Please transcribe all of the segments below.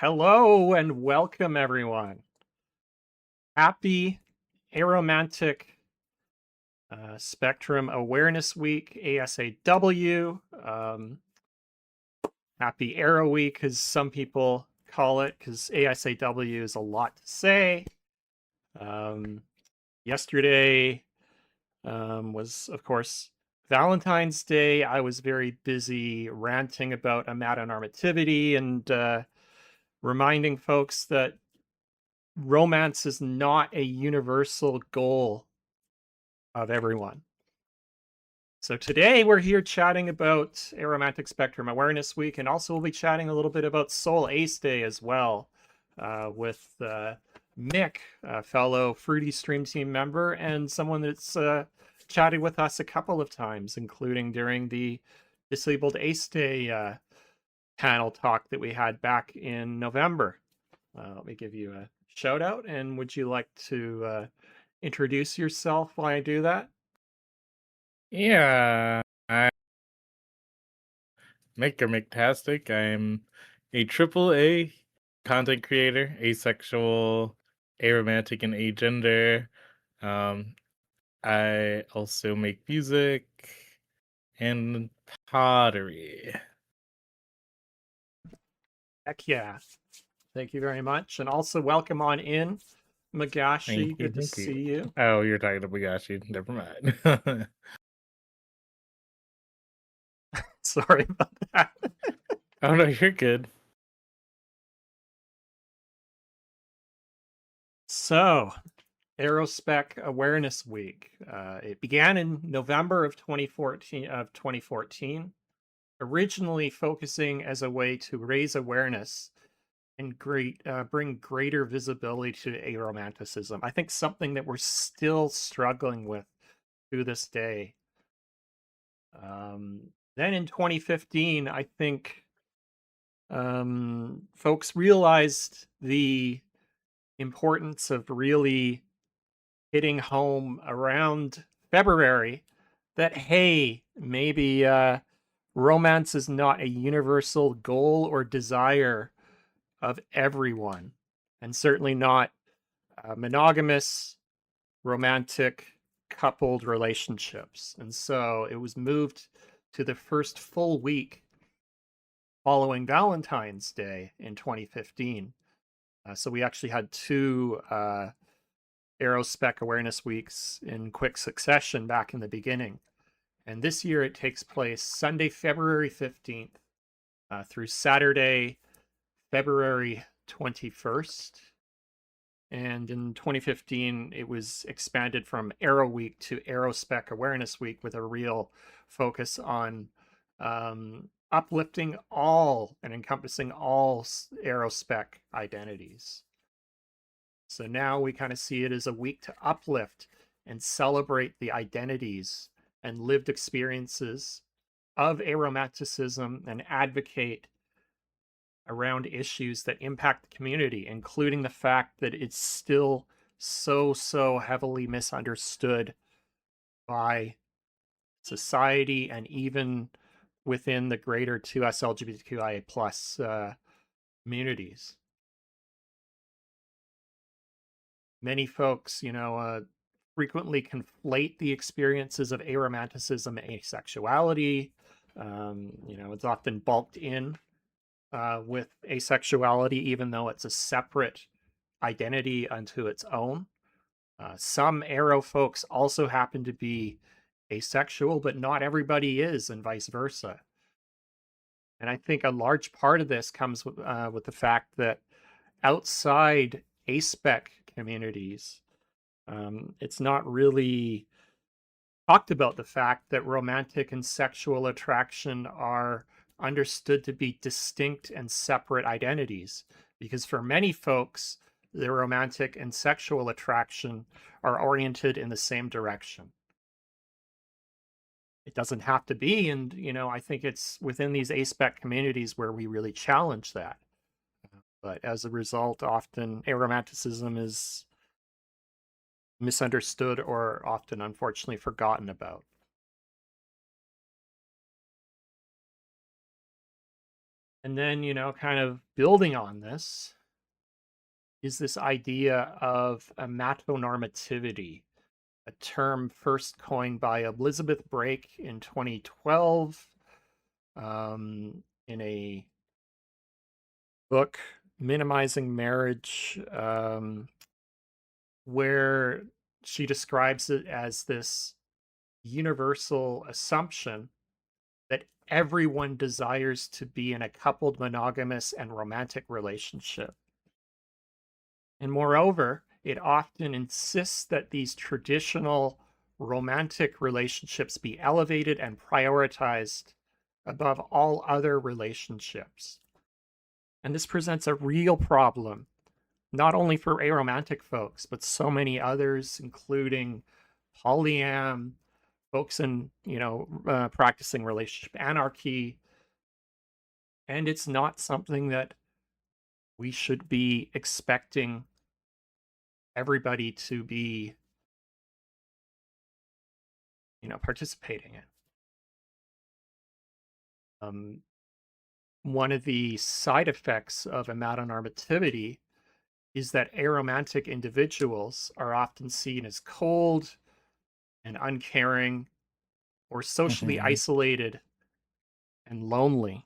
Hello and welcome, everyone. Happy Aromantic Spectrum Awareness Week, ASAW. Happy Arrow Week, as some people call it, because ASAW is a lot to say. Yesterday was, of course, Valentine's Day. I was very busy ranting about amatonormativity and reminding folks that romance is not a universal goal of everyone. So today we're here chatting about Aromantic Spectrum Awareness Week, and also we'll be chatting a little bit about SoulAce Day as well, with Mick, a fellow Fruity Stream Team member, and someone that's chatted with us a couple of times, including during the Disabled Ace Day panel talk that we had back in November. Let me give you a shout out, and would you like to introduce yourself while I do that? Yeah, I'm Maker McTastic. I'm a triple A content creator, asexual, aromantic, and agender. Um, I also make music and pottery. Heck yeah. Thank you very much. And also welcome on in, Magashi. Thank you, Good to thank you. see you. Oh, you're talking to Bagashi. Never mind. Sorry about that. Oh no, you're good. So, Aerospec Awareness Week. It began in November of 2014, originally focusing as a way to raise awareness and bring greater visibility to aromanticism. I think something that we're still struggling with to this day. Then in 2015, I think folks realized the importance of really hitting home around February that, hey, maybe romance is not a universal goal or desire of everyone, and certainly not monogamous, romantic, coupled relationships. And so it was moved to the first full week following Valentine's Day in 2015. So we actually had two Aerospec Awareness Weeks in quick succession back in the beginning. And this year it takes place Sunday, February 15th through Saturday, February 21st. And in 2015, it was expanded from Aero Week to Aerospec Awareness Week with a real focus on uplifting all and encompassing all Aerospec identities. So now we kind of see it as a week to uplift and celebrate the identities and lived experiences of aromanticism and advocate around issues that impact the community, including the fact that it's still so heavily misunderstood by society and even within the greater 2S LGBTQIA plus communities. Many folks, frequently conflate the experiences of aromanticism and asexuality. It's often bulked in with asexuality, even though it's a separate identity unto its own. Some aro folks also happen to be asexual, but not everybody is, and vice versa. And I think a large part of this comes with the fact that outside aspec communities, it's not really talked about the fact that romantic and sexual attraction are understood to be distinct and separate identities. Because for many folks, the romantic and sexual attraction are oriented in the same direction. It doesn't have to be. And, I think it's within these aspec communities where we really challenge that. But as a result, often aromanticism is misunderstood or often, unfortunately, forgotten about. And then, kind of building on this is this idea of amatonormativity, a term first coined by Elizabeth Brake in 2012 in a book, Minimizing Marriage, where she describes it as this universal assumption that everyone desires to be in a coupled, monogamous, and romantic relationship. And moreover, it often insists that these traditional romantic relationships be elevated and prioritized above all other relationships. And this presents a real problem, not only for aromantic folks, but so many others, including polyam, folks in, practicing relationship anarchy. And it's not something that we should be expecting everybody to be, participating in. One of the side effects of amatonormativity is that aromantic individuals are often seen as cold and uncaring or socially Mhm. isolated and lonely.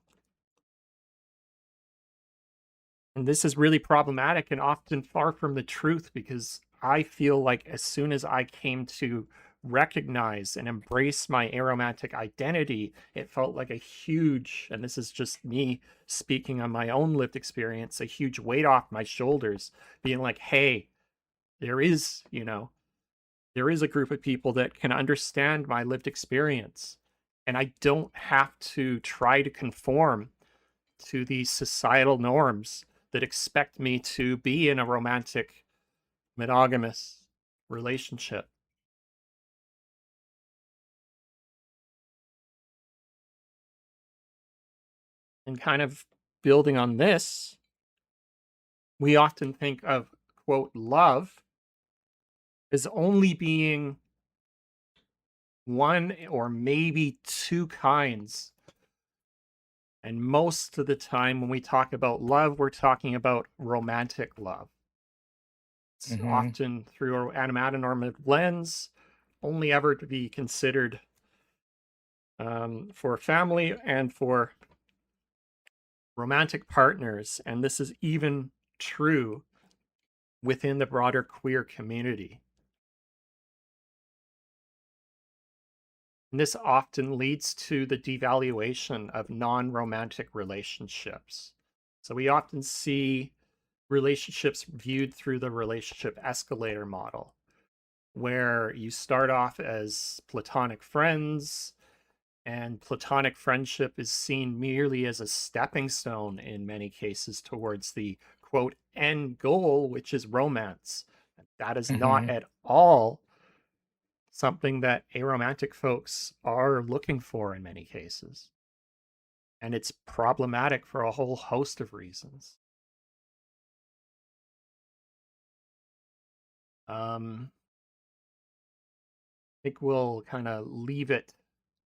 And this is really problematic and often far from the truth, because I feel like as soon as I came to recognize and embrace my aromantic identity, it felt like a huge, and this is just me speaking on my own lived experience, a huge weight off my shoulders, being like, hey, there is, there is a group of people that can understand my lived experience. And I don't have to try to conform to these societal norms that expect me to be in a romantic, monogamous relationship. And kind of building on this, we often think of, quote, love as only being one or maybe two kinds. And most of the time, when we talk about love, we're talking about romantic love. It's Mhm. often through an amatonormative lens, only ever to be considered for family and for romantic partners. And this is even true within the broader queer community. And this often leads to the devaluation of non romantic relationships. So we often see relationships viewed through the relationship escalator model, where you start off as platonic friends, and platonic friendship is seen merely as a stepping stone in many cases towards the quote end goal, which is romance. That is not Mhm. at all something that aromantic folks are looking for in many cases. And it's problematic for a whole host of reasons. I think we'll kind of leave it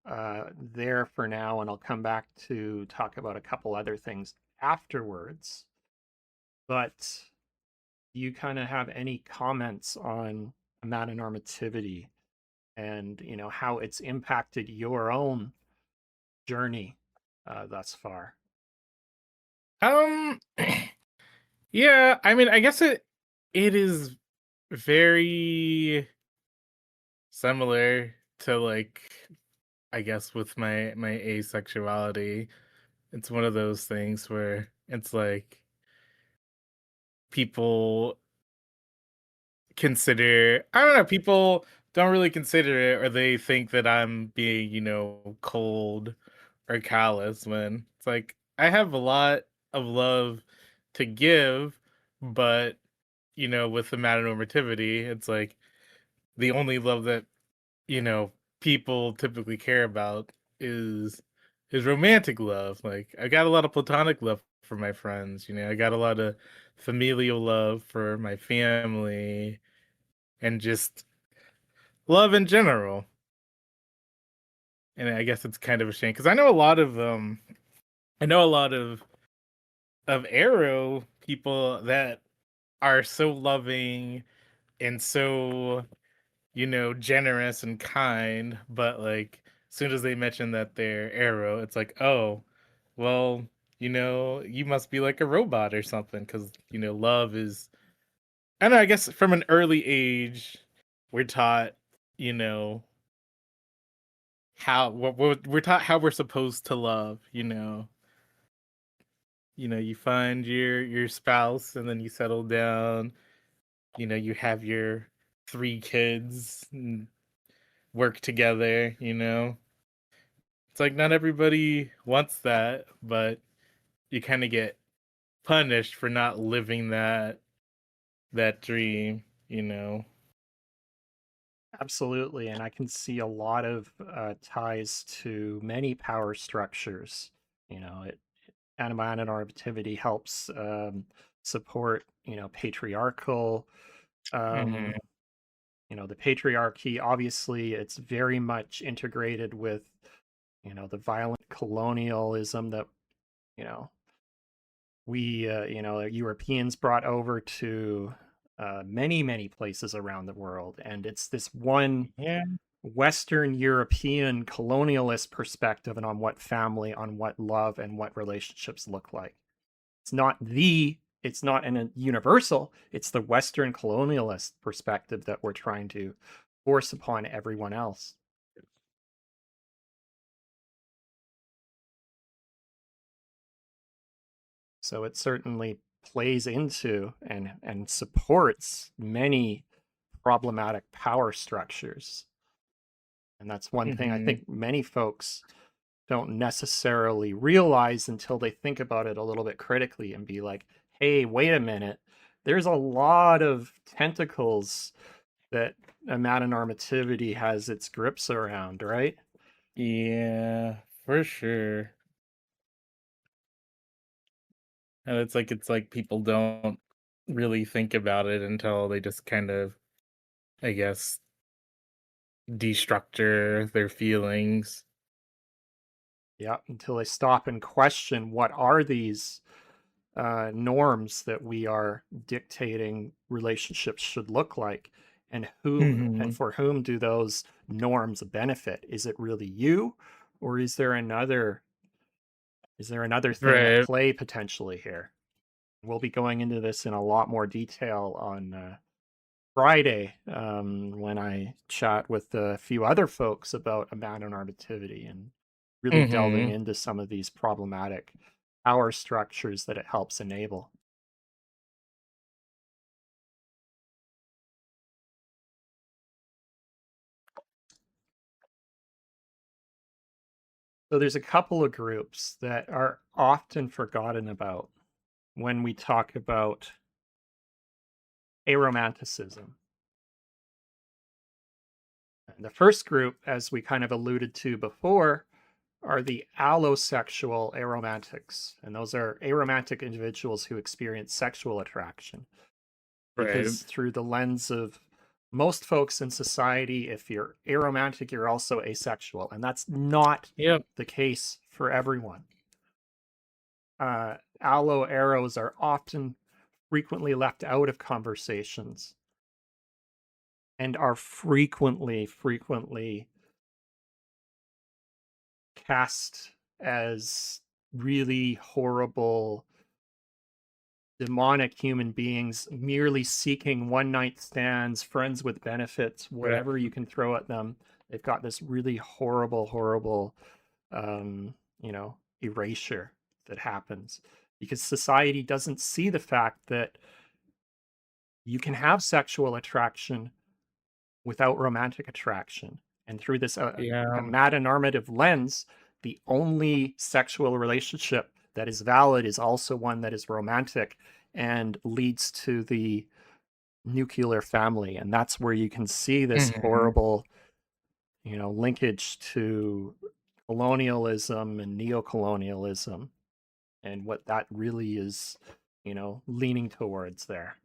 there for now, and I'll come back to talk about a couple other things afterwards. But do you kind of have any comments on amatonormativity and how it's impacted your own journey thus far? Um, yeah, I mean, I guess it is very similar to, like, I guess with my asexuality. It's one of those things where it's like people consider, I don't know, people don't really consider it, or they think that I'm being, cold or callous, when it's like I have a lot of love to give, but with the normativity, it's like the only love that, you know, people typically care about is romantic love. Like, I got a lot of platonic love for my friends, I got a lot of familial love for my family, and just love in general. And I guess it's kind of a shame, because I know a lot of of Arrow people that are so loving and so, generous and kind, but like as soon as they mention that they're Arrow, it's like, oh, well, you must be like a robot or something because love is. I don't know. I guess from an early age, we're taught, you know, we're taught how we're supposed to love. You find your spouse and then you settle down. You have your 3 kids and work together. It's like not everybody wants that, but you kind of get punished for not living that dream. Absolutely, and I can see a lot of ties to many power structures. Animanormativity helps support, patriarchal. Hmm. Um, the patriarchy. Obviously, it's very much integrated with, the violent colonialism that you know Europeans brought over to many places around the world, and it's this one Yeah. Western European colonialist perspective and on what family, on what love, and what relationships look like. It's not a universal, it's the Western colonialist perspective that we're trying to force upon everyone else. So it certainly plays into and supports many problematic power structures. And that's one thing I Hmm. think many folks don't necessarily realize until they think about it a little bit critically and be like, hey, wait a minute. There's a lot of tentacles that amatonormativity has its grips around, right? Yeah, for sure. And it's like people don't really think about it until they just kind of, I guess, destructure their feelings. Yeah, until they stop and question what are these norms that we are dictating relationships should look like, and whom and Hmm. for whom do those norms benefit? Is it really you, or is there another thing at Right. play potentially here? We'll be going into this in a lot more detail on Friday, when I chat with a few other folks about amatonormativity and really delving Hmm. into some of these problematic power structures that it helps enable. So there's a couple of groups that are often forgotten about when we talk about aromanticism. And the first group, as we kind of alluded to before, are the allosexual aromantics. And those are aromantic individuals who experience sexual attraction. Right. Because through the lens of most folks in society, if you're aromantic, you're also asexual. And that's not Yep. the case for everyone. Allo arrows are often frequently left out of conversations and are frequently cast as really horrible demonic human beings merely seeking one night stands, friends with benefits, Right. whatever you can throw at them. They've got this really horrible erasure that happens because society doesn't see the fact that you can have sexual attraction without romantic attraction. And through this Yeah. metanormative lens, the only sexual relationship that is valid is also one that is romantic and leads to the nuclear family. And that's where you can see this Hmm. horrible, linkage to colonialism and neocolonialism and what that really is, leaning towards there.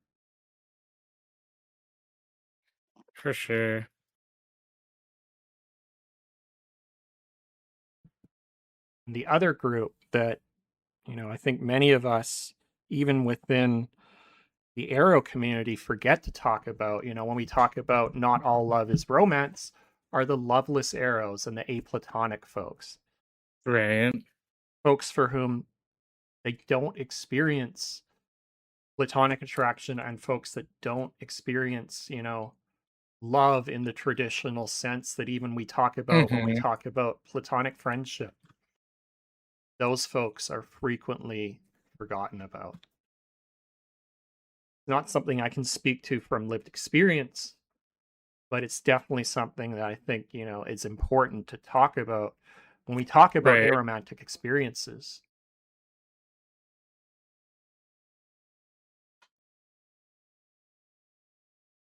For sure. And the other group that I think many of us, even within the arrow community, forget to talk about, when we talk about not all love is romance, are the loveless arrows and the aplatonic folks. Right. Folks for whom they don't experience platonic attraction, and folks that don't experience, love in the traditional sense that even we talk about when we Mhm. talk about platonic friendship. Those folks are frequently forgotten about. Not something I can speak to from lived experience, but it's definitely something that I think, is important to talk about when we talk about Right. aromantic experiences.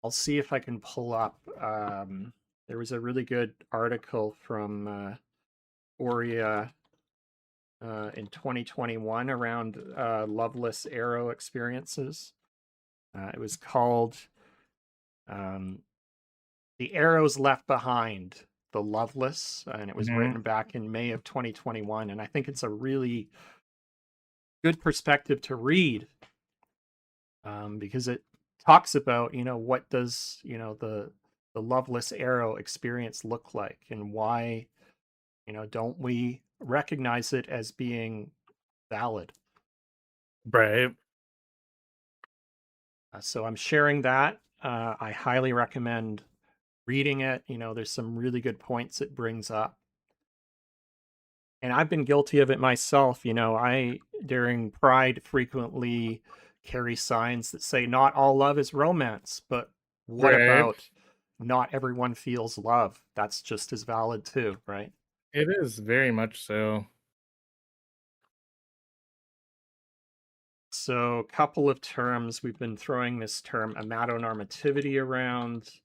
I'll see if I can pull up. There was a really good article from Oria in 2021 around loveless arrow experiences. It was called um, The Arrows Left Behind, The Loveless, and it was Mhm. written back in May of 2021. And I think it's a really good perspective to read because it talks about, what does, the loveless arrow experience look like, and why, don't we recognize it as being valid. Right. So I'm sharing that. I highly recommend reading it. There's some really good points it brings up. And I've been guilty of it myself. I, during Pride, frequently carry signs that say, not all love is romance, but what Right. about not everyone feels love? That's just as valid too, right? It is very much so. So, a couple of terms. We've been throwing this term amatonormativity around.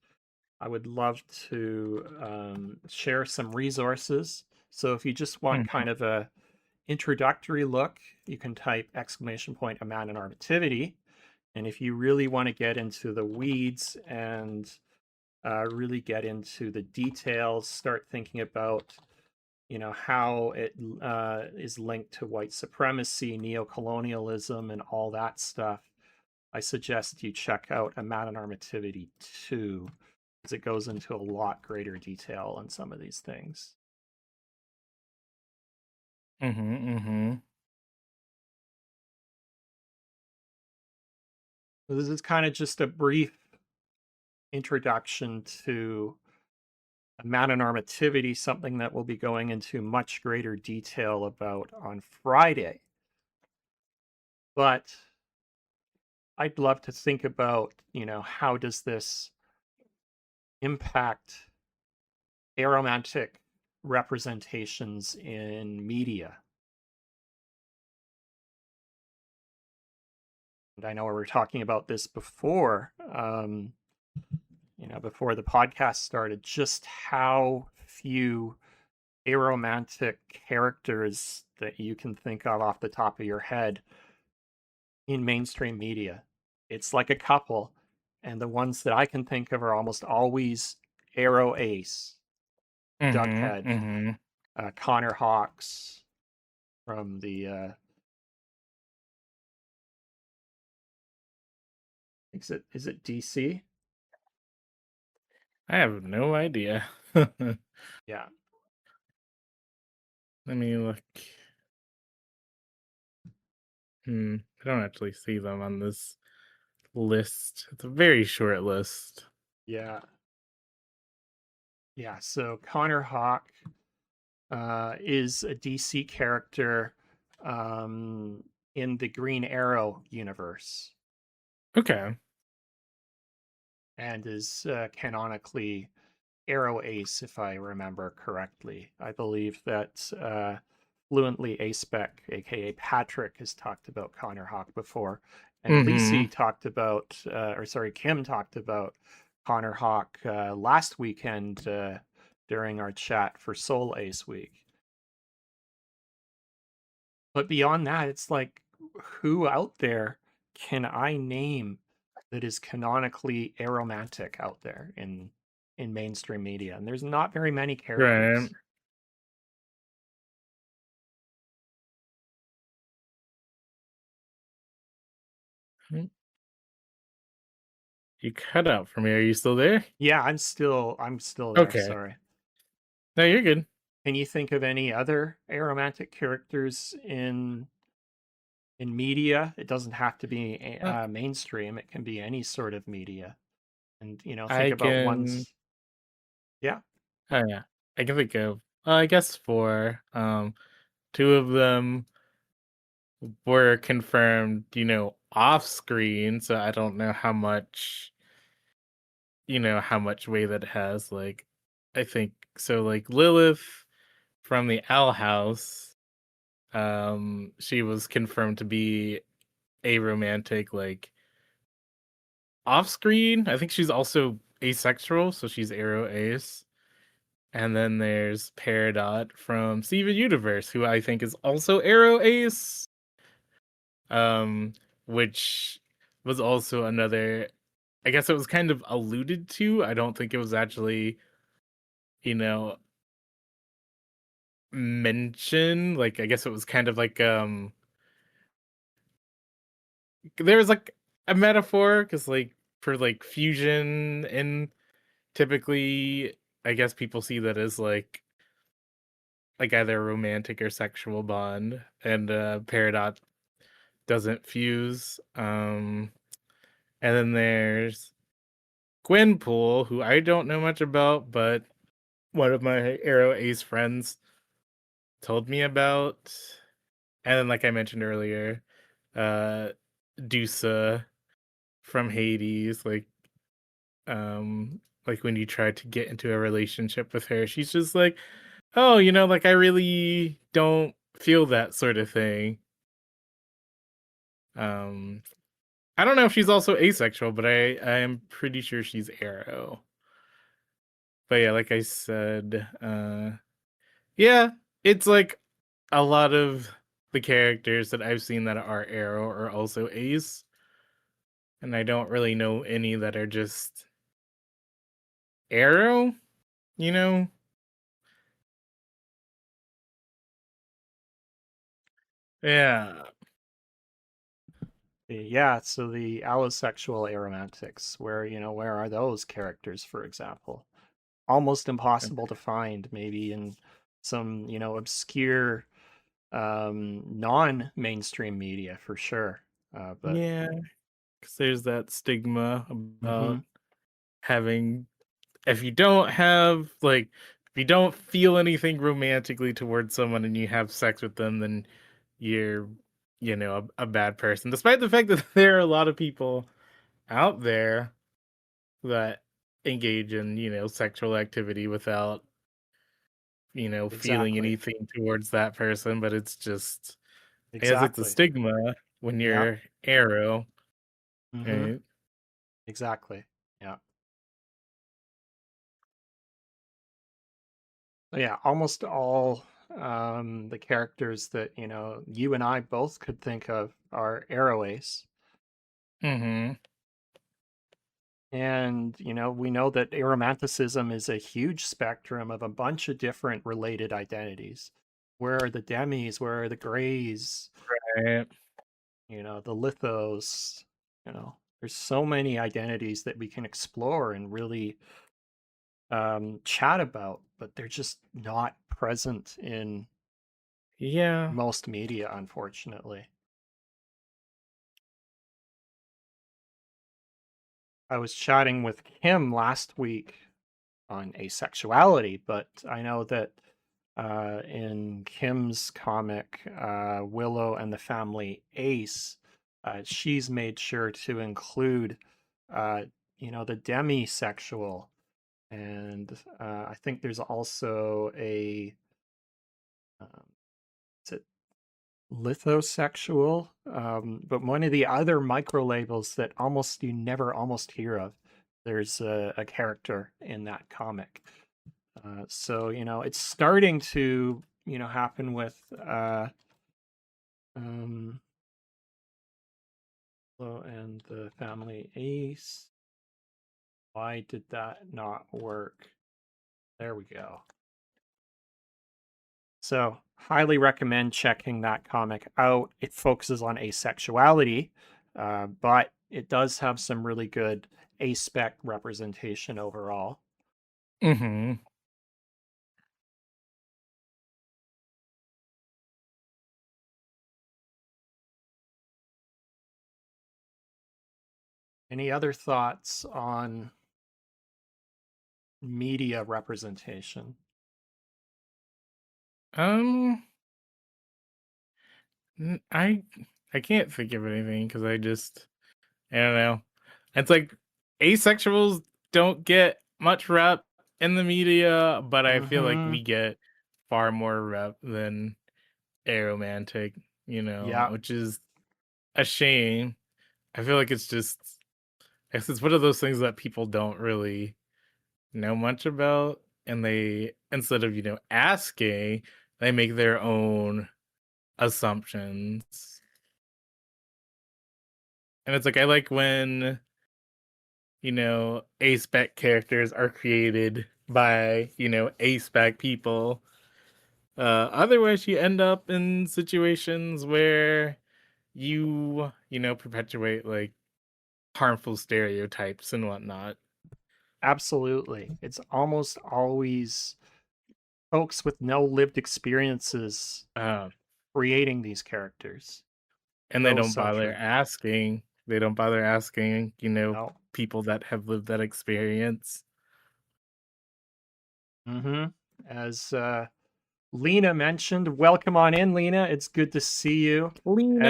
I would love to share some resources. So if you just want Mhm. kind of a introductory look, you can type exclamation point amatonormativity. And if you really want to get into the weeds and really get into the details, start thinking about how it is linked to white supremacy, neocolonialism, and all that stuff. I suggest you check out amatonormativity 2 because it goes into a lot greater detail on some of these things. Mhm. Mhm. So this is kind of just a brief introduction to amatonormativity, something that we'll be going into much greater detail about on Friday. But I'd love to think about, how does this impact aromantic representations in media? And I know we were talking about this before, before the podcast started, just how few aromantic characters that you can think of off the top of your head in mainstream media. It's like a couple, and the ones that I can think of are almost always Arrow Ace, Mhm. Jughead, Mhm. Connor Hawks from the is it DC? I have no idea. Let Yeah, me look. I don't actually see them on this list. It's a very short list. yeah, yeah. So Connor Hawk is a DC character um, in the Green Arrow universe Okay. and is canonically Arrow Ace, if I remember correctly. I believe that fluently Aspec, aka Patrick, has talked about Connor Hawk before, and Lisi Mhm. talked about, or sorry, Kim talked about Connor Hawk last weekend during our chat for Soul Ace Week. But beyond that, it's like, who out there can I name that is canonically aromantic out there in mainstream media? And there's not very many Right. characters. Mm, you cut out for me. Are you still there? Yeah, I'm still there, Okay. sorry. No, you're good. Can you think of any other aromantic characters in media? It doesn't have to be Uh, mainstream. It can be any sort of media. And think I about can. ones. Yeah, Oh yeah, I can think of. I guess four. Two of them were confirmed. Off screen. So I don't know how much. How much weight that has. Like, I think so. Like Lilith from the Owl House. She was confirmed to be a romantic, like off screen. I think she's also asexual, so she's Arrow Ace. And then there's Peridot from Steven Universe, who I think is also Arrow Ace. Um, which was also another. I guess it was kind of alluded to. I don't think it was actually, you know, mentioned. Like I guess it was kind of like there was like a metaphor because like for like fusion and typically I guess people see that as like either a romantic or sexual bond and Peridot doesn't fuse. And then there's Gwenpool, who I don't know much about, but one of my Arrow Ace friends told me about. And then like I mentioned earlier, uh Dusa from Hades, like when you try to get into a relationship with her, she's just like, oh, like I really don't feel that sort of thing. Um, I don't know if she's also asexual, but I am pretty sure she's Arrow. But yeah, like I said, yeah, it's like a lot of the characters that I've seen that are Arrow are also Ace, and I don't really know any that are just Arrow, you know? Yeah. yeah. So the allosexual aromantics, where are those characters, for example? Almost impossible to find, maybe in some obscure non-mainstream media for sure. But Yeah, because there's that stigma hmm about having if you don't have like if you don't feel anything romantically towards someone and you have sex with them, then you're a bad person. Despite the fact that there are a lot of people out there that engage in sexual activity without feeling exactly, anything towards that person, but it's just I guess it's a exactly. stigma when Yeah. you're Arrow, hmm right? Exactly. Yeah. Yeah. Almost all the characters that you and I both could think of are Arrow Ace. Mm-hmm. And, we know that aromanticism is a huge spectrum of a bunch of different related identities. Where are the demis? Where are the grays? Right. The lithos? There's so many identities that we can explore and really chat about, but they're just not present in Yeah. most media, unfortunately. I was chatting with Kim last week on asexuality, but I know that in Kim's comic, Willow and the Family Ace, she's made sure to include, uh, the demisexual, and I think there's also a is it lithosexual, but one of the other micro labels that almost you never almost hear of. There's a character in that comic. So it's starting to happen with um, Flo and the Family Ace. Why did that not work? There we go. So highly recommend checking that comic out. It focuses on asexuality, but it does have some really good A-spec representation overall. Mhm. Any other thoughts on media representation? Um, n I can't think of anything because I don't know. It's like asexuals don't get much rep in the media, but I feel like Mhm. we get far more rep than aromantic, Yeah, which is a shame. I feel like I guess it's one of those things that people don't really know much about, and they instead of, asking, they make their own assumptions. And it's like I like when, A-spec characters are created by, A-spec people. Otherwise you end up in situations where perpetuate like harmful stereotypes and whatnot. absolutely. It's almost always folks with no lived experiences Uh, creating these characters. and they So, don't so bother true. asking. They don't bother asking, No. people that have lived that experience. Mhm. As, Lena mentioned, welcome on in, Lena. It's good to see you. Lena.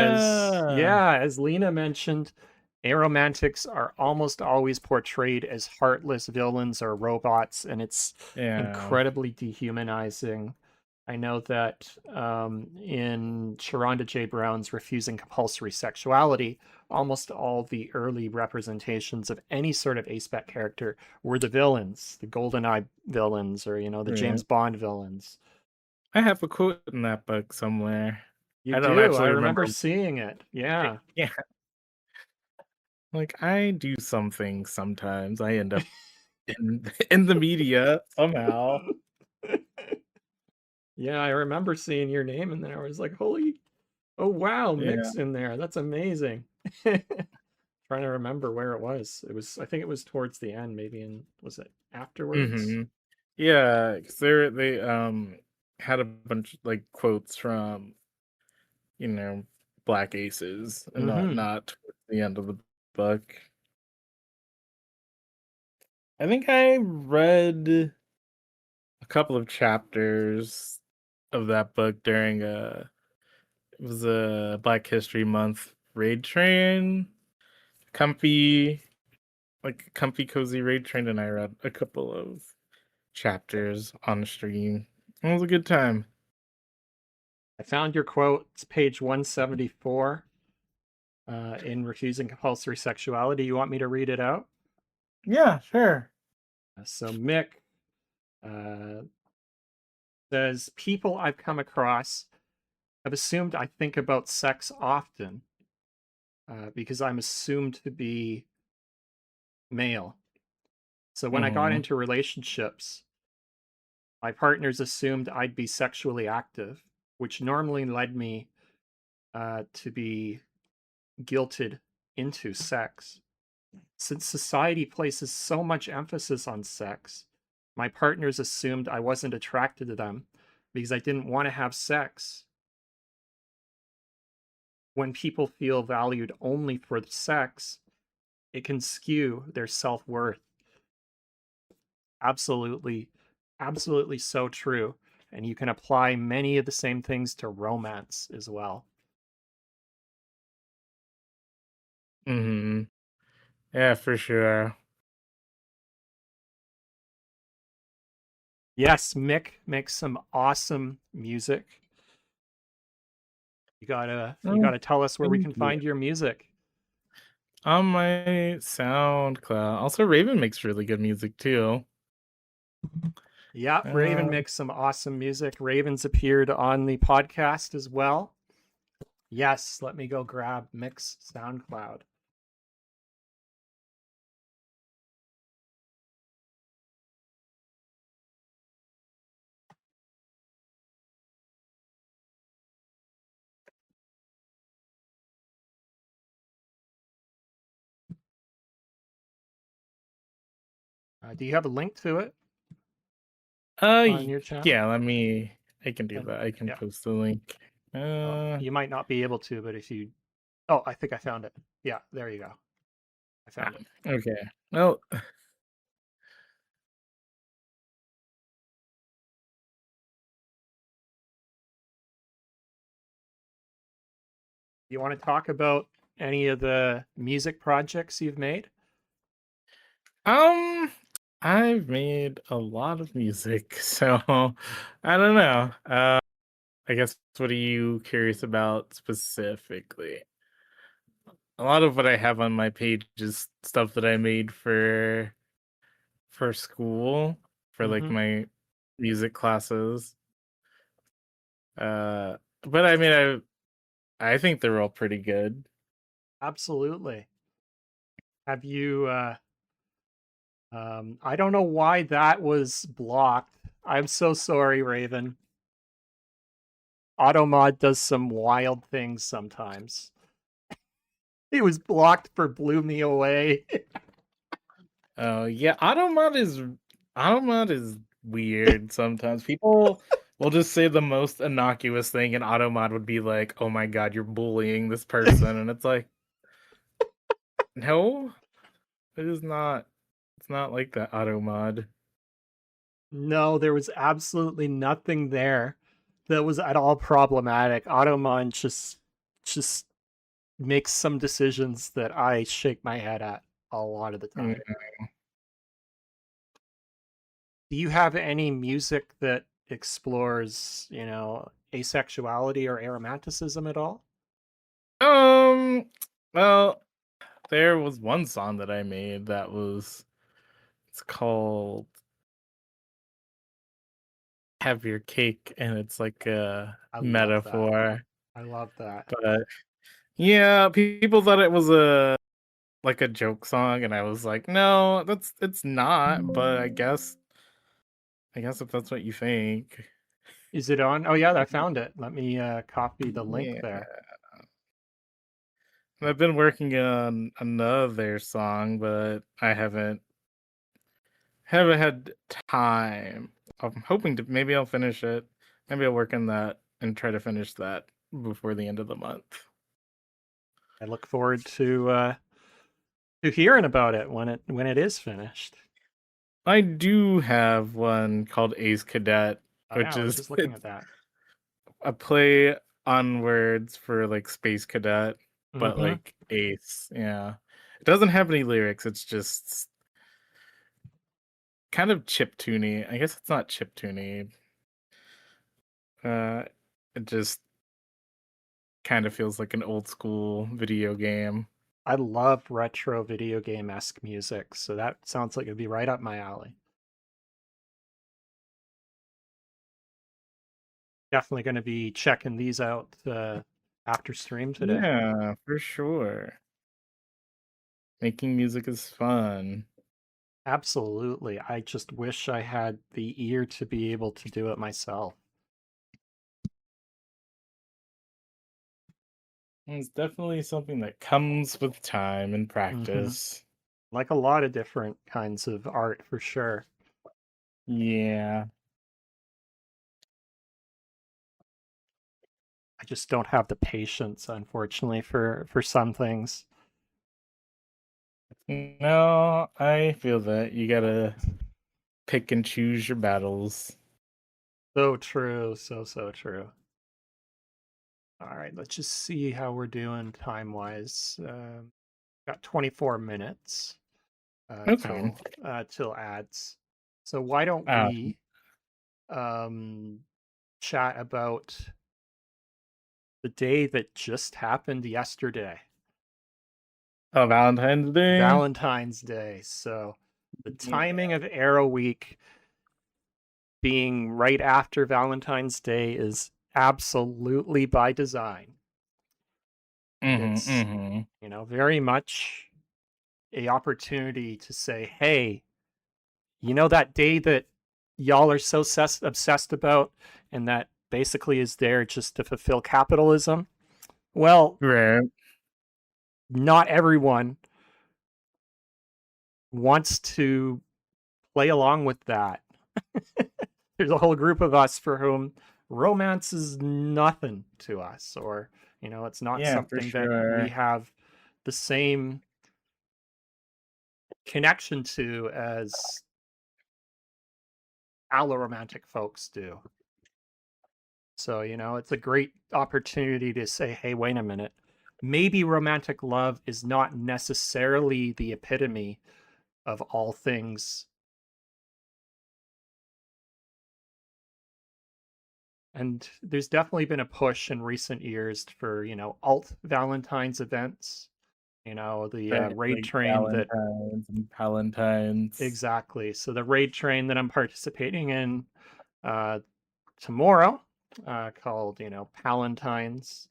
As Lena mentioned, aromantics are almost always portrayed as heartless villains or robots, and it's Yeah. incredibly dehumanizing. I know that in Sharonda J. Brown's Refusing Compulsory Sexuality, almost all the early representations of any sort of A-spec character were the villains, the GoldenEye villains, or, the Yeah. James Bond villains. I have a quote in that book somewhere. You I don't do. I actually remember. remember seeing it. Yeah. Yeah. Like I do some things sometimes. I end up in in the media somehow. Yeah, I remember seeing your name in there. I was like, "Holy, oh wow, Yeah. Mick's in there. That's amazing." Trying to remember where it was. I think it was towards the end, maybe in, was it afterwards? Mhm. Yeah, 'cause they had a bunch of, like, quotes from, you know, Black Aces and Mm-hmm. whatnot towards the end of the book. I think I read a couple of chapters of that book during it was a Black History Month raid train. Comfy, like comfy cozy raid train, and I read a couple of chapters on stream. It was a good time. I found your quote. It's page 174 in Refusing Compulsory Sexuality. You want me to read it out? Yeah, sure. So Mick uh, says, "People I've come across have assumed I think about sex often because I'm assumed to be male. So when I got Mhm. into relationships, my partners assumed I'd be sexually active, which normally led me to be guilted into sex. Since society places so much emphasis on sex, my partners assumed I wasn't attracted to them because I didn't want to have sex. When people feel valued only for the sex, it can skew their self-worth. Absolutely, absolutely so true. And you can apply many of the same things to romance as well. Mhm. Yeah, for sure. Yes, Mick makes some awesome music. You gotta Oh, tell us where we thank can you. find your music. On my SoundCloud. Also, Raven makes really good music too. Yeah, Raven Um, makes some awesome music. Raven's appeared on the podcast as well. Yes, let me go grab Mick's SoundCloud. Do you have a link to it on Uh, your channel? yeah, I can do And that. I can yeah, post the link. Uh, you might not be able to, but if you, oh, I think I found it. Yeah, there you go. I ah, found it. okay. Well, You want to talk about any of the music projects you've made? um, I've made a lot of music, so I don't know. I guess what are you curious about specifically? A lot of what I have on my page is stuff that I made for school, for like Mm-hmm. my music classes. Uh, but I mean, I think they're all pretty good. Absolutely. Have you? I don't know why that was blocked. I'm so sorry, Raven. Automod does some wild things sometimes. It was blocked for blew me away. Oh yeah, Automod is weird sometimes. People will just say the most innocuous thing, and Automod would be like, "Oh my god, you're bullying this person," and it's like, no, it is not. It's not like that, Automod. No, there was absolutely nothing there that was at all problematic. Automon just makes some decisions that I shake my head at a lot of the Yeah. time. Do you have any music that explores, asexuality or aromanticism at all? Um. Well, there was one song that I made that was. It's called "Have Your Cake," and it's like a I love that. metaphor. I love that. But yeah, people thought it was a like a joke song, and I was like, no, it's not. But I guess if that's what you think, Is it on? Oh yeah, I found it. Let me copy the link yeah. there. And I've been working on another song, but I haven't had time. I'm hoping to maybe I'll finish it. Maybe I'll work on that and try to finish that before the end of the month. I look forward to hearing about it when it is finished. I do have one called Ace Cadet, Oh yeah, which I was is just looking at that. a play on words for like Space Cadet, but Mm-hmm. like Ace. Yeah. It doesn't have any lyrics, it's just kind of chiptune-y. I guess it's not chiptune-y. Uh it just kind of feels like an old school video game. I love retro video game esque music, so that sounds like it'd be right up my alley. Definitely going to be checking these out after stream today. Yeah, for sure. Making music is fun. Absolutely. I just wish I had the ear to be able to do it myself. It's definitely something that comes with time and Hmm. practice. Like a lot of different kinds of art, for sure. Yeah. I just don't have the patience, unfortunately, for some things. No, I feel that you gotta pick and choose your battles. So true, so true. All right, let's just see how we're doing time wise. Got 24 minutes Okay. till ads. So why don't Uh, we um, chat about the day that just happened yesterday, oh, Valentine's Day. Valentine's Day. So the Yeah. timing of Arrow Week being right after Valentine's Day is absolutely by design. Mm-hmm. It's, Mm-hmm. very much a opportunity to say, hey, that day that y'all are so obsessed about and that basically is there just to fulfill capitalism? Well, Right. not everyone wants to play along with that. There's a whole group of us for whom romance is nothing to us, or it's not Yeah, for something that we sure. have the same connection to as alloromantic folks do. So, it's a great opportunity to say, hey, wait a minute. Maybe romantic love is not necessarily the epitome of all things. And there's definitely been a push in recent years for, alt Valentine's events, the Right, raid like train that Valentine's and Palentine's. exactly. So the raid train that I'm participating in uh, tomorrow, called, Palentine's,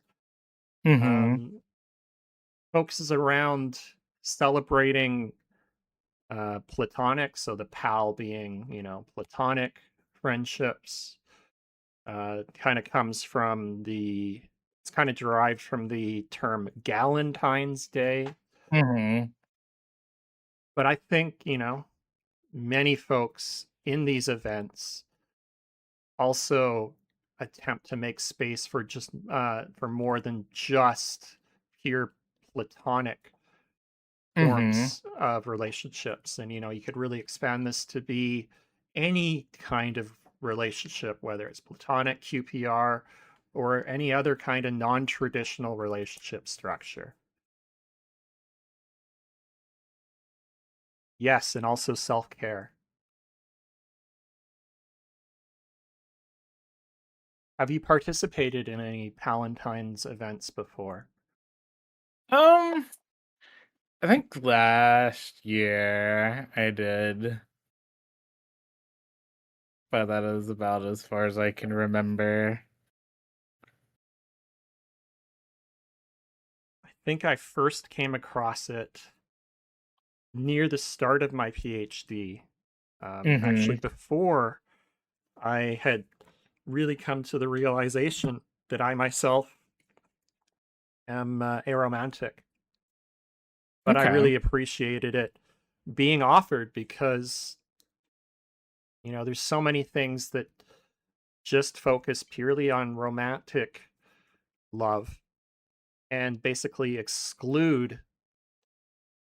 Mhm. um, focuses around celebrating platonic. So the pal being, platonic friendships. Kind of comes from it's kind of derived from the term Galentine's Day. Mhm. But I think, many folks in these events also attempt to make space for just for more than just pure platonic Mhm. forms of relationships. And you could really expand this to be any kind of relationship, whether it's platonic, QPR, or any other kind of non-traditional relationship structure. Yes, and also self-care. Have you participated in any Palentine's events before? Um, I think last year I did, but that is about as far as I can remember. I think I first came across it near the start of my PhD. Actually, Mhm. before I had really come to the realization that I myself am aromantic. But I Okay. really appreciated it being offered because, there's so many things that just focus purely on romantic love and basically exclude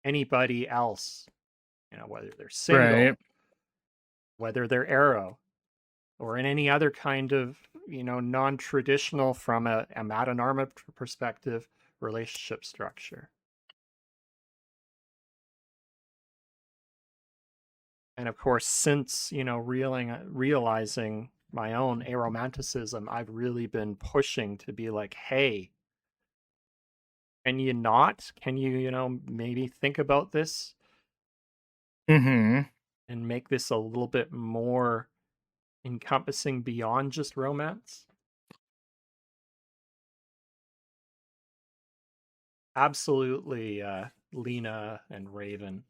anybody else, whether they're single, Right. whether they're aro, or in any other kind of, non traditional from a metanormative perspective relationship structure. And of course, since realizing my own aromanticism, I've really been pushing to be like, hey, can you not? Can you, maybe think about this Mhm. and make this a little bit more encompassing beyond just romance? Absolutely, Lena and Raven.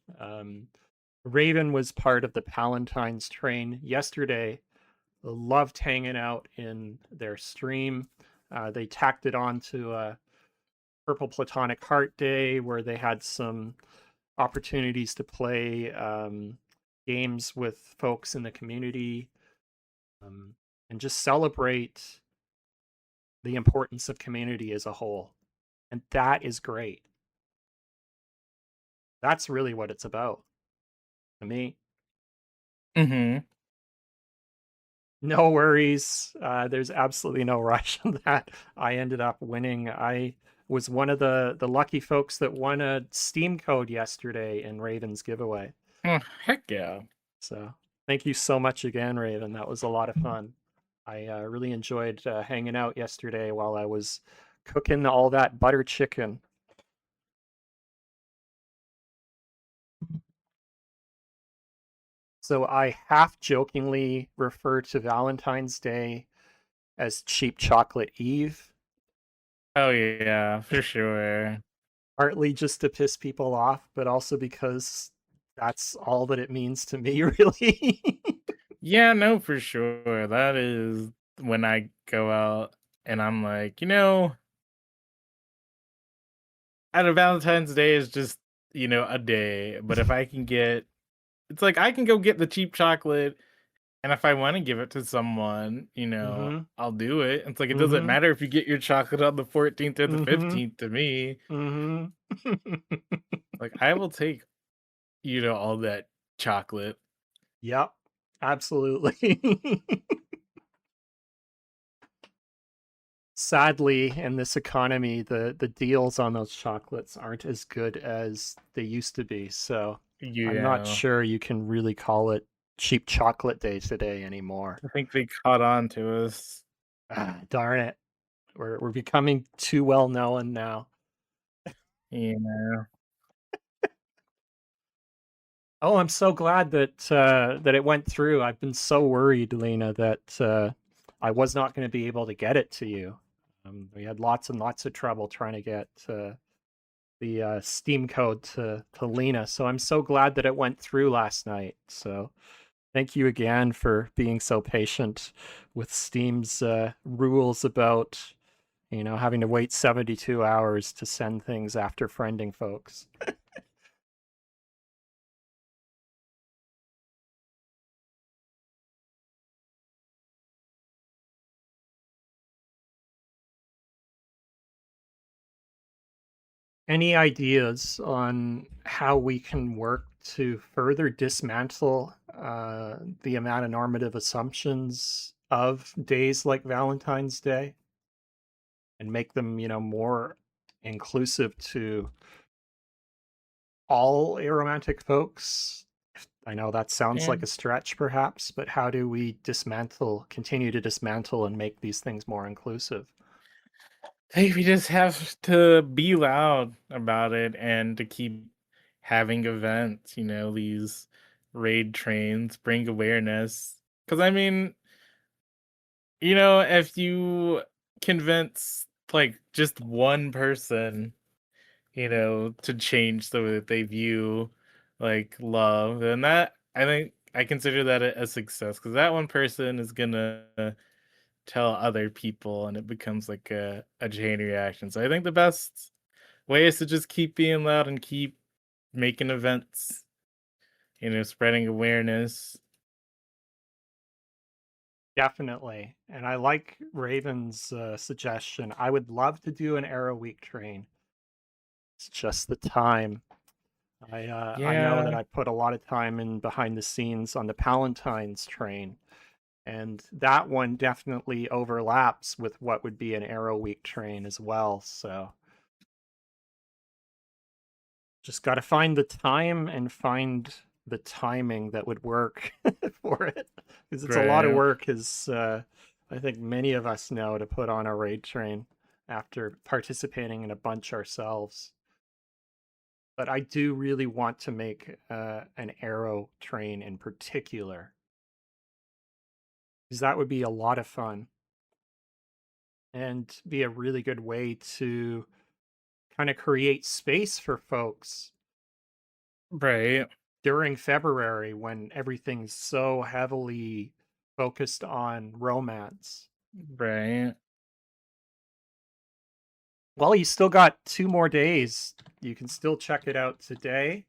Raven was part of the Palentine's train yesterday. Loved hanging out in their stream. They tacked it on to Purple Platonic Heart Day, where they had some opportunities to play games with folks in the community, um, and just celebrate the importance of community as a whole. And that is great. That's really what it's about to me. Mhm. No worries. There's absolutely no rush on that. I ended up winning. I was one of the lucky folks that won a Steam code yesterday in Raven's giveaway. Oh, heck yeah. So thank you so much again, Raven. That was a lot of fun. I really enjoyed hanging out yesterday while I was cooking all that butter chicken. So I half jokingly refer to Valentine's Day as Cheap Chocolate Eve, Oh yeah, for sure. partly just to piss people off, but also because that's all that it means to me, really. Yeah, no, for sure. That is when I go out and I'm like, out of Valentine's Day is just, a day. But if I can get it's like I can go get the cheap chocolate, and if I want to give it to someone, Mhm. I'll do it. It's like it doesn't Mhm. matter if you get your chocolate on the 14th or the Mhm. 15th to me. Mhm. Like I will take, all that chocolate. Yep. Absolutely. Sadly, in this economy, the deals on those chocolates aren't as good as they used to be, so I'm not Yeah. sure you can really call it cheap chocolate day today anymore. I think they caught on to us. Ah, darn it. We're becoming too well known now. Yeah. Oh, I'm so glad that that it went through. I've been so worried, Lena, that I was not going to be able to get it to you. We had lots and lots of trouble trying to get the Steam code to Lena, so I'm so glad that it went through last night. So thank you again for being so patient with Steam's rules about having to wait 72 hours to send things after friending folks. Any ideas on how we can work to further dismantle the amount of normative assumptions of days like Valentine's Day and make them, more inclusive to all aromantic folks? I know that sounds like a And stretch, perhaps, but how do we continue to dismantle and make these things more inclusive? hey, we just have to be loud about it and to keep having events, these raid trains bring awareness. Because, I mean, if you convince like just one person, to change the way that they view like love, then that I think I consider that a success because that one person is gonna tell other people and it becomes like a chain reaction. So I think the best way is to just keep being loud and keep making events, spreading awareness. Definitely. And I like Raven's suggestion. I would love to do an Arrow Week train. It's just the time. I know that Yeah. I put a lot of time in behind the scenes on the Palentine's train, and that one definitely overlaps with what would be an Arrow Week train as well. So just got to find the time and find the timing that would work for it, because it's a lot of Right. work, as I think many of us know, to put on a raid train after participating in a bunch ourselves. But I do really want to make an Arrow train in particular, because that would be a lot of fun and be a really good way to kind of create space for folks Right. during February when everything's so heavily focused on romance. Right. Well, you still got 2 more days. You can still check it out today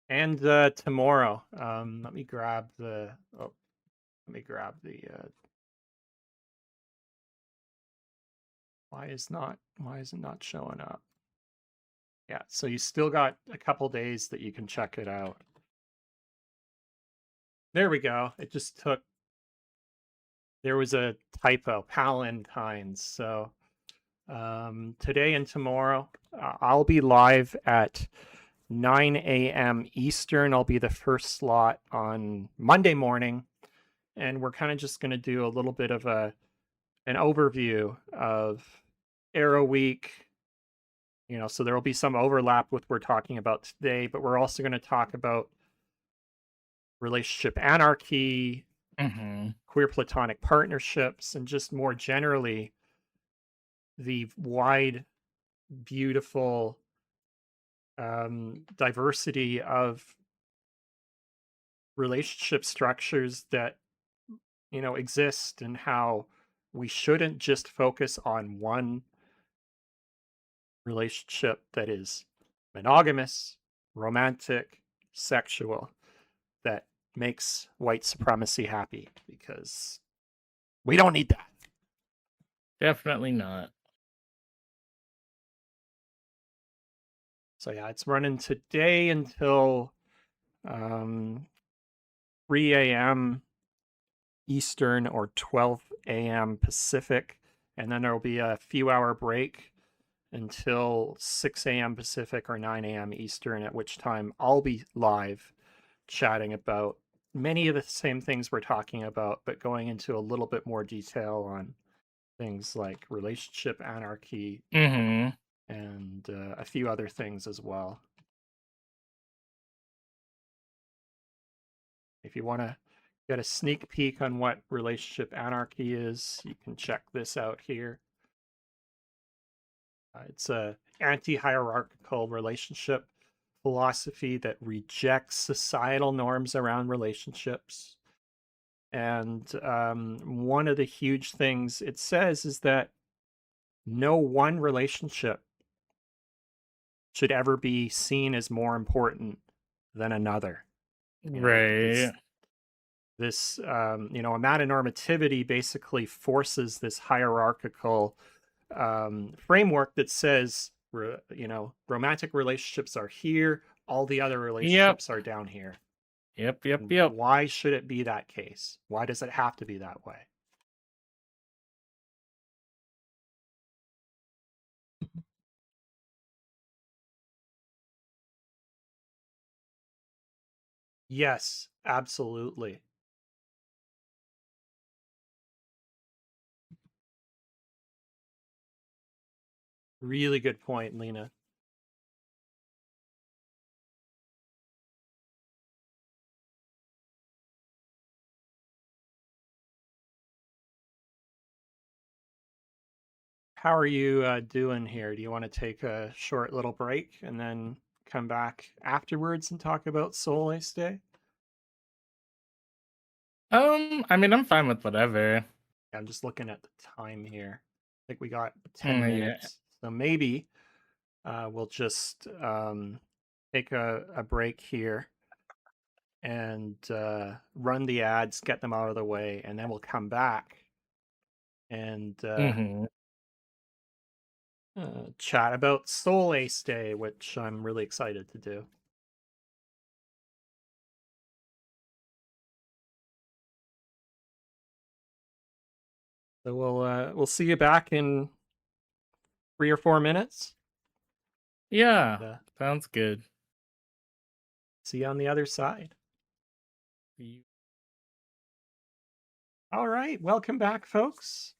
and tomorrow. Let me grab the. Oh, let me grab the. Why is it not showing up? Yeah, so you still got a couple days that you can check it out. There we go. It just took. There was a typo, Palentines. So today and tomorrow, I'll be live at 9 a.m. Eastern. I'll be the first slot on Monday morning, and we're kind of just going to do a little bit of an overview of Arrow Week. So there will be some overlap with what we're talking about today, but we're also going to talk about relationship anarchy, Hmm. queer platonic partnerships, and just more generally the wide, beautiful diversity of relationship structures that exist, and how we shouldn't just focus on one relationship that is monogamous, romantic, sexual that makes white supremacy happy, because we don't need that. Definitely not. So yeah, it's running today until 3 a.m. Eastern or 12 a.m. Pacific, and then there'll be a few hour break until 6 a.m. Pacific or 9 a.m. Eastern, at which time I'll be live chatting about many of the same things we're talking about, but going into a little bit more detail on things like relationship anarchy Mm-hmm. and a few other things as well. If you want to get a sneak peek on what relationship anarchy is, you can check this out here. It's a anti-hierarchical relationship philosophy that rejects societal norms around relationships. And one of the huge things it says is that no one relationship should ever be seen as more important than another. You know, Right. this amatonormativity basically forces this hierarchical framework that says, romantic relationships are here, all the other Yep. relationships are down here. Yep. Yep. And Yep. why should it be that case? Why does it have to be that way? Yes, absolutely. Really good point, Lena. How are you doing here? Do you want to take a short little break and then come back afterwards and talk about SoulAce Day? I mean, I'm fine with whatever. I'm just looking at the time here. I think we got 10 Yeah. minutes. So maybe we'll just take a break here and run the ads, get them out of the way, and then we'll come back and Mm-hmm. chat about Soul Ace Day, which I'm really excited to do. So we'll see you back in 3 or 4 minutes. Yeah. Uh, Sounds good. See you on the other side. All right, welcome back, folks.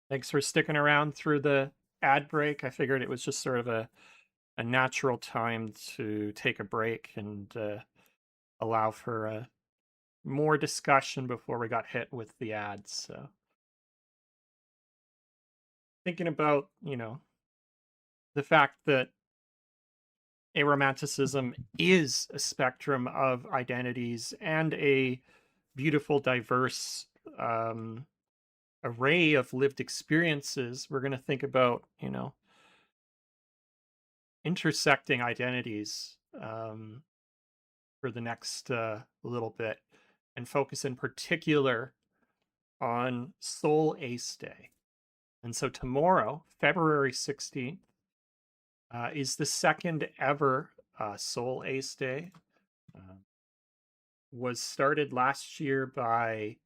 Thanks for sticking around through the ad break. I figured it was just sort of a natural time to take a break and allow for more discussion before we got hit with the ads. So, thinking about, the fact that aromanticism is a spectrum of identities and a beautiful, diverse array of lived experiences, we're going to think about, intersecting identities for the next little bit, and focus in particular on Soul Ace Day. And so tomorrow, February 16th, is the second ever Soul Ace Day. Was started last year by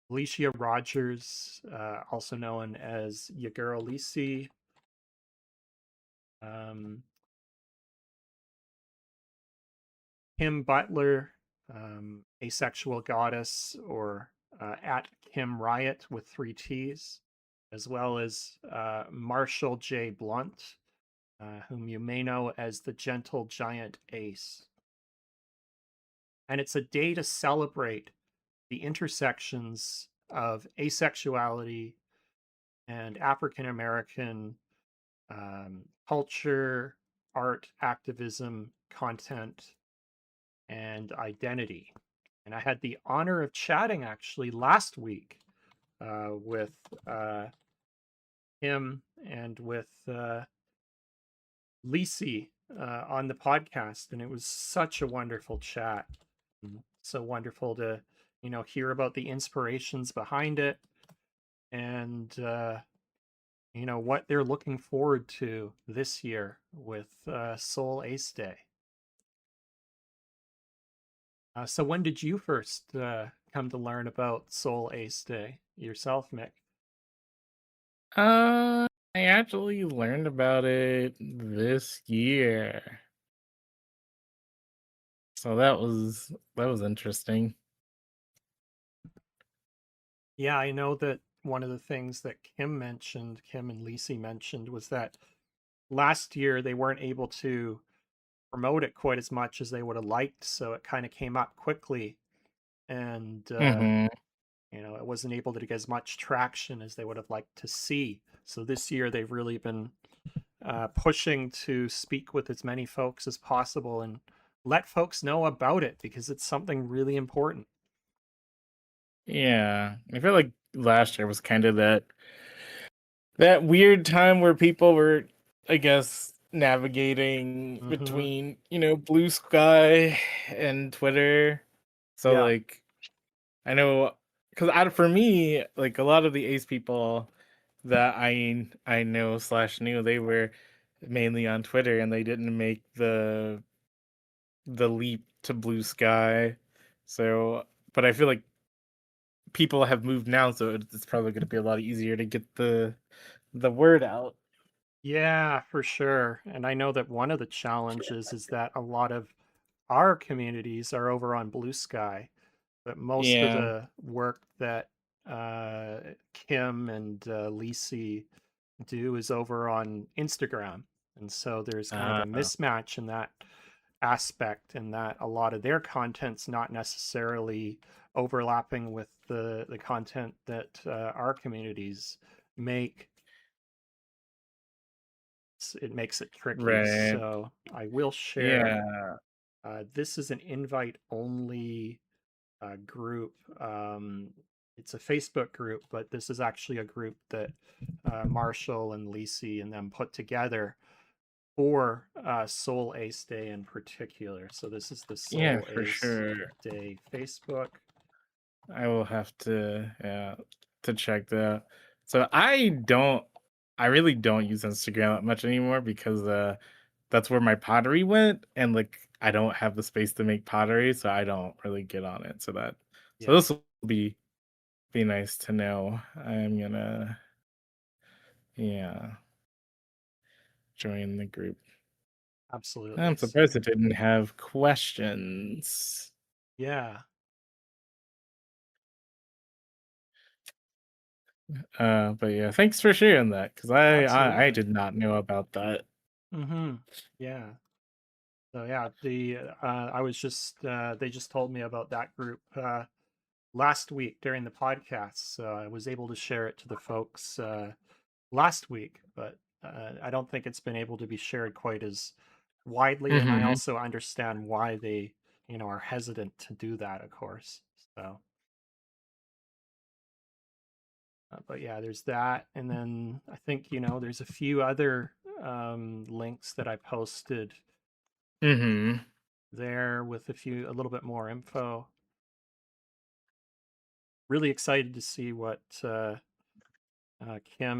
Alicia Rogers, also known as Yagura Lisi. Um, Kim Butler, Asexual Goddess, or at Kim Riot with 3 T's, as well as Marshall J. Blunt, whom you may know as the Gentle Giant Ace. And it's a day to celebrate the intersections of asexuality and African American culture, art, activism, content, and identity. And I had the honor of chatting actually last week with him and with Lisi on the podcast, and it was such a wonderful chat. So wonderful to hear about the inspirations behind it, and what they're looking forward to this year with Soul Ace Day. So when did you first come to learn about Soul Ace Day yourself, Mick? I actually learned about it this year. So that was interesting. Yeah, I know that one of the things that Kim and Lisi mentioned, was that last year they weren't able to promote it quite as much as they would have liked, so it kind of came up quickly, and Mhm. it wasn't able to get as much traction as they would have liked to see. So this year they've really been pushing to speak with as many folks as possible and let folks know about it, because it's something really important. Yeah. I feel like last year was kind of that weird time where people were, I guess, navigating Hmm. between, Blue Sky and Twitter. So Yeah. like I know, because out for me, like a lot of the Ace people that I know slash knew, they were mainly on Twitter, and they didn't make the leap to Blue Sky. So, but I feel like people have moved now, so it's probably going to be a lot easier to get the word out. Yeah, for sure. And I know that one of the challenges is that a lot of our communities are over on Blue Sky, but most of Yeah. the work that uh, Kim and Lisi do is over on Instagram. And so there's kind of a Uh, mismatch in that aspect, and that a lot of their content's not necessarily overlapping with the content that our communities make. It makes it tricky. right. So I will share. Yeah. This is an invite only group. It's a Facebook group, but this is actually a group that Marshall and Lisi and them put together for Soul Ace Day in particular. So this is the Yeah, Soul for Ace sure. Day Facebook. I will have to, yeah, to check that. So I really don't use Instagram that much anymore, because that's where my pottery went, and like I don't have the space to make pottery, so I don't really get on it. So Yeah, this will be nice to know. I'm gonna, yeah, join the group. absolutely. I'm So surprised it didn't have questions. yeah, But yeah, thanks for sharing that, because I absolutely. did not know about that. Mm-hmm. Yeah. So yeah, I was just they just told me about that group last week during the podcast, so I was able to share it to the folks last week, but I don't think it's been able to be shared quite as widely, and I Mm-hmm. also understand why they are hesitant to do that, of course. So but yeah, there's that, and then I think there's a few other links that I posted Mm-hmm. there with a little bit more info. Really excited to see what Kim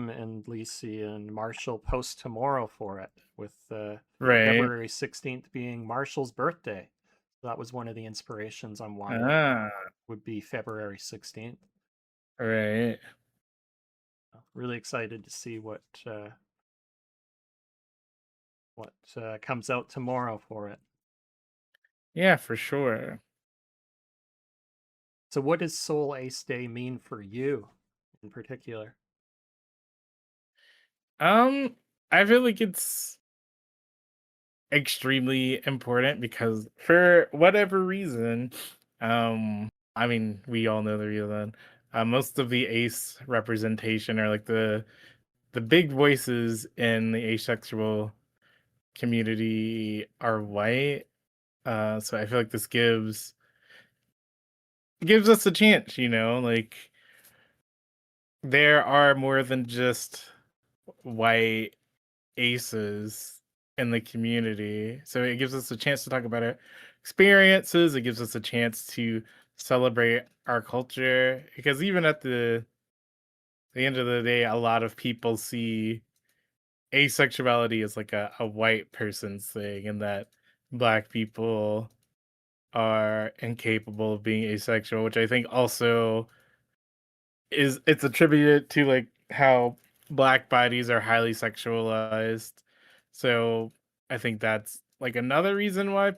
and Lisi and Marshall post tomorrow for it, with Right. February 16th being Marshall's birthday. So that was one of the inspirations on why it Ah, would be February 16th. right. Really excited to see what comes out tomorrow for it. Yeah, for sure. So, what does Soul Ace Day mean for you in particular? Um, I feel like it's extremely important, because for whatever reason, I mean, we all know the reason. Most of the ace representation, or like the big voices in the asexual community, are white. So I feel like this gives us a chance, like there are more than just white aces. in the community. So it gives us a chance to talk about our experiences. It gives us a chance to celebrate our culture because even at the end of the day, a lot of people see asexuality as like a white person's thing, and that black people are incapable of being asexual, which I think also it's attributed to like how black bodies are highly sexualized. So I think that's like another reason why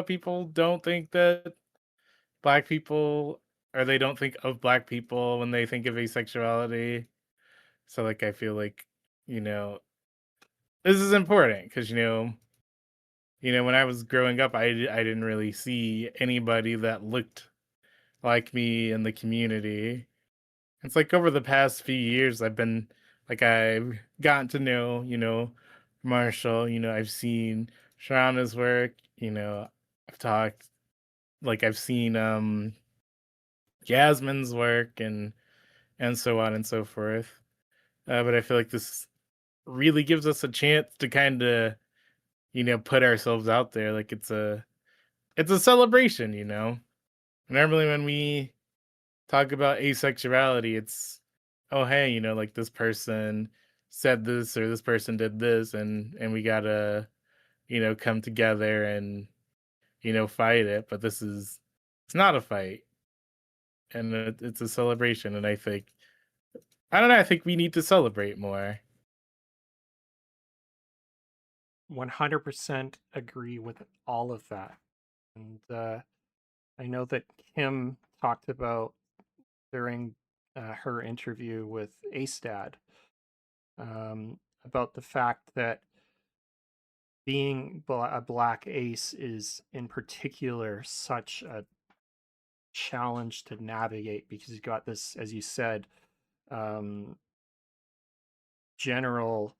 people don't think that black people or they don't think of black people when they think of asexuality. So like I feel like, you know, this is important because when I was growing up I didn't really see anybody that looked like me in the community. It's like over the past few years, I've gotten to know, Marshall. I've seen Shauna's work. I've talked, I've seen Yasmin's work and so on and so forth. But I feel like this really gives us a chance to kind of, put ourselves out there. Like it's a celebration. Normally when we talk about asexuality, it's oh hey, like this person said this or this person did this and we gotta, come together and, fight it. But it's not a fight and it's a celebration. And I don't know, I think we need to celebrate more. 100% agree with all of that. And I know that Kim talked about during her interview with ASTAD about the fact that being a black ace is in particular such a challenge to navigate because you've got this, as you said, um, general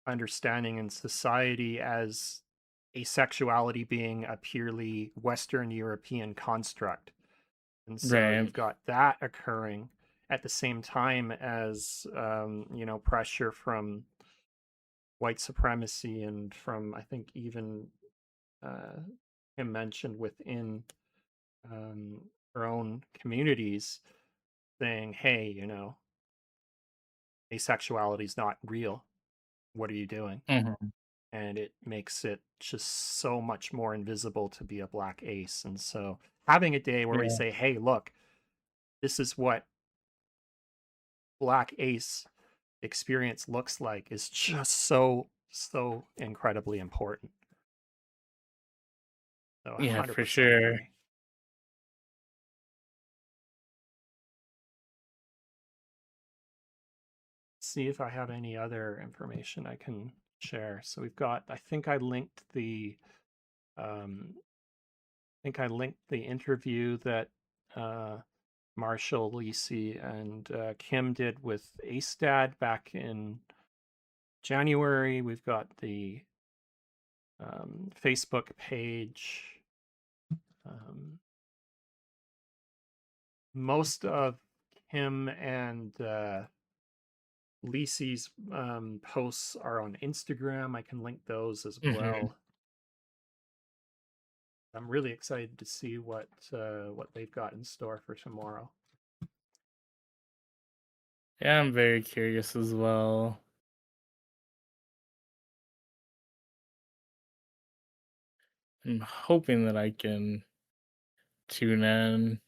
understanding in society as asexuality being a purely Western European construct. And so Right. you've got that occurring at the same time as, pressure from white supremacy and from, I think, even uh, him mentioned within um, our own communities saying, hey, asexuality is not real. What are you doing? Mhm. And it makes it just so much more invisible to be a black ace. And so having a day where we Yeah. say, hey, look, this is what black ace experience looks like is just so incredibly important. So Yeah, for 100% sure. agree. See if I have any other information I can share. So we've got, um, I think I linked the interview that uh, Marshall, Lisi, and Kim did with ASTAD back in January. We've got the Facebook page. Um, most of Kim and Lisi's posts are on Instagram. I can link those as Mhm. well. I'm really excited to see what they've got in store for tomorrow. Yeah, I'm very curious as well. I'm hoping that I can tune in.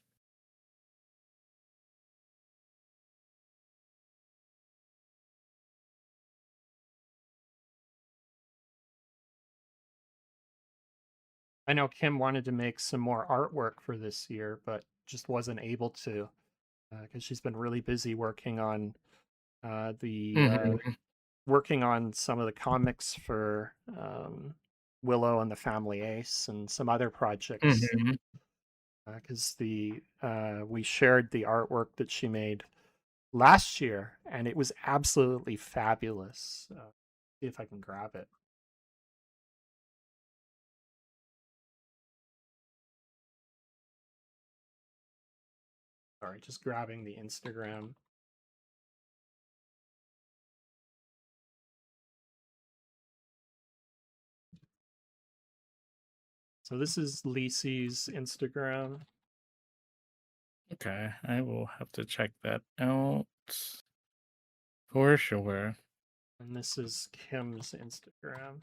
I know Kim wanted to make some more artwork for this year, but just wasn't able to because she's been really busy the Mhm. working on some of the comics for Willow and the Family Ace and some other projects. Mhm. Because the we shared the artwork that she made last year, and it was absolutely fabulous. See if I can grab it. Sorry, just grabbing the Instagram. So this is Lisi's Instagram, Okay, I will have to check that out for sure. and this is Kim's Instagram.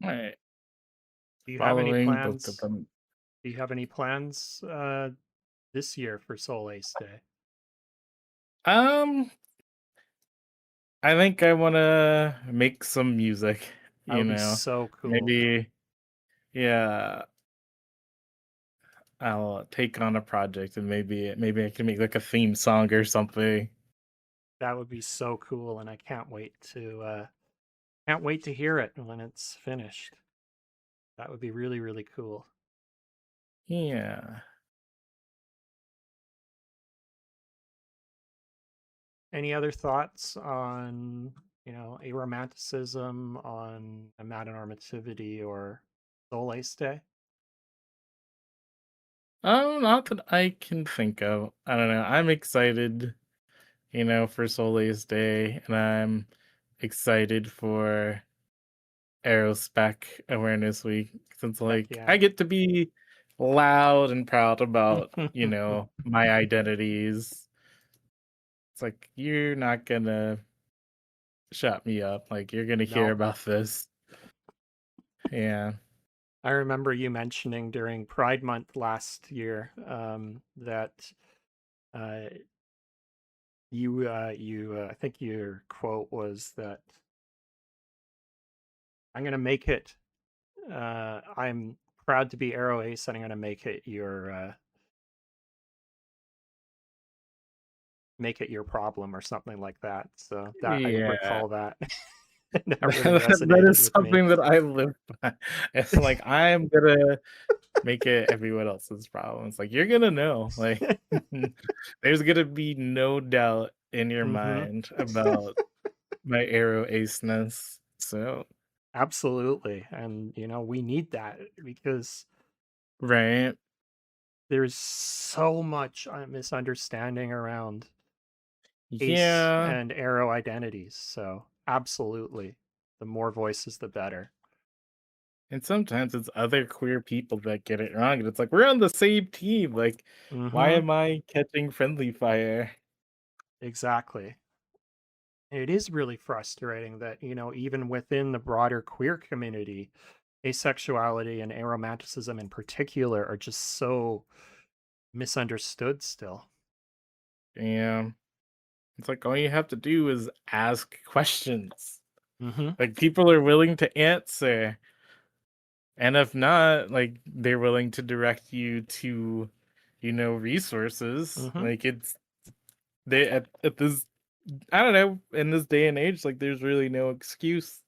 All right, Do you have any following both of plans? them. Do you have any plans this year for Soul Ace Day? Um, I think I want to make some music, That you would be know. so cool. Maybe yeah, I'll take on a project and maybe I can make like a theme song or something. That would be so cool, and I can't wait to hear it when it's finished. That would be really, really cool. Yeah. Any other thoughts on, aromanticism, on amatonormativity, or Soul Ace Day? Not that I can think of. I don't know. I'm excited, for SoulAce Day, and I'm excited for Aerospec Awareness Week since Heck like yeah. I get to be loud and proud about, my identities. It's like you're not gonna shut me up. Like you're gonna hear No, about this. Yeah. I remember you mentioning during Pride Month last year that uh, I think your quote was that I'm going to make it. I'm proud to be Arrow Ace, and I'm going to make it your problem or something like that. So that I Yeah. recall that. That really That resonated is with me. something that I live by. It's like I'm gonna make it everyone else's problem. It's like you're gonna know. Like there's gonna be no doubt in your Hmm. mind about my arrow aceness. So Absolutely. And, we need that because right. there's so much misunderstanding around Ace Yeah. and Arrow identities. So, absolutely. The more voices, the better. And sometimes it's other queer people that get it wrong. And it's like we're on the same team. Like, why Hmm. am I catching friendly fire? Exactly. It is really frustrating that, even within the broader queer community, asexuality and aromanticism in particular are just so misunderstood still. Yeah. It's like all you have to do is ask questions. Hmm. Like people are willing to answer. And if not, like they're willing to direct you to, resources. Hmm. Like it's they at this I don't know, in this day and age, like there's really no excuse.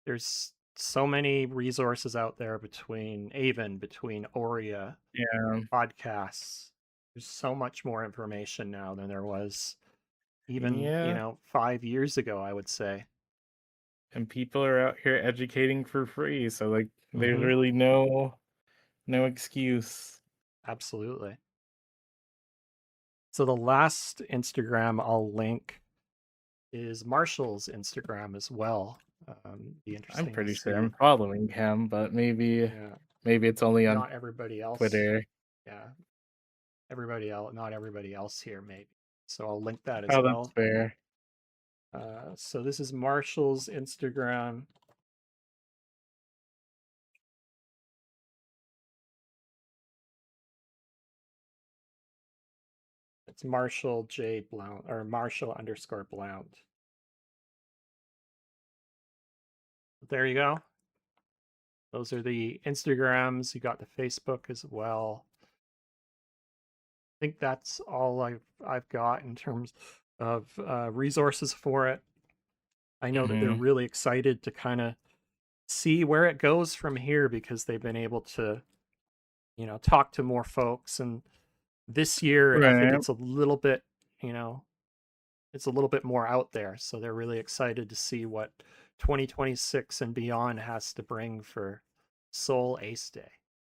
There's so many resources out there between Aurea, Yeah. podcasts. There's so much more information now than there was even, Yeah. 5 years ago, I would say. And people are out here educating for free. So like there's Hmm. really no excuse. Absolutely. So the last Instagram I'll link is Marshall's Instagram as well. Be I'm interesting to pretty sure I'm see. following him, but Yeah, maybe it's only on not everybody else. Twitter. Yeah, not everybody else here, maybe. So I'll link that as Oh, that's well. fair. So this is Marshall's Instagram. It's Marshall J Blount or Marshall_Blount. There you go. Those are the Instagrams. You got the Facebook as well. I think that's all I've got in terms of resources for it. I know that they're Hmm. really excited to kind of see where it goes from here because they've been able to talk to more folks. And this year, I think Right. it's a little bit, you know, it's a little bit more out there. So they're really excited to see what 2026 and beyond has to bring for Soul Ace Day.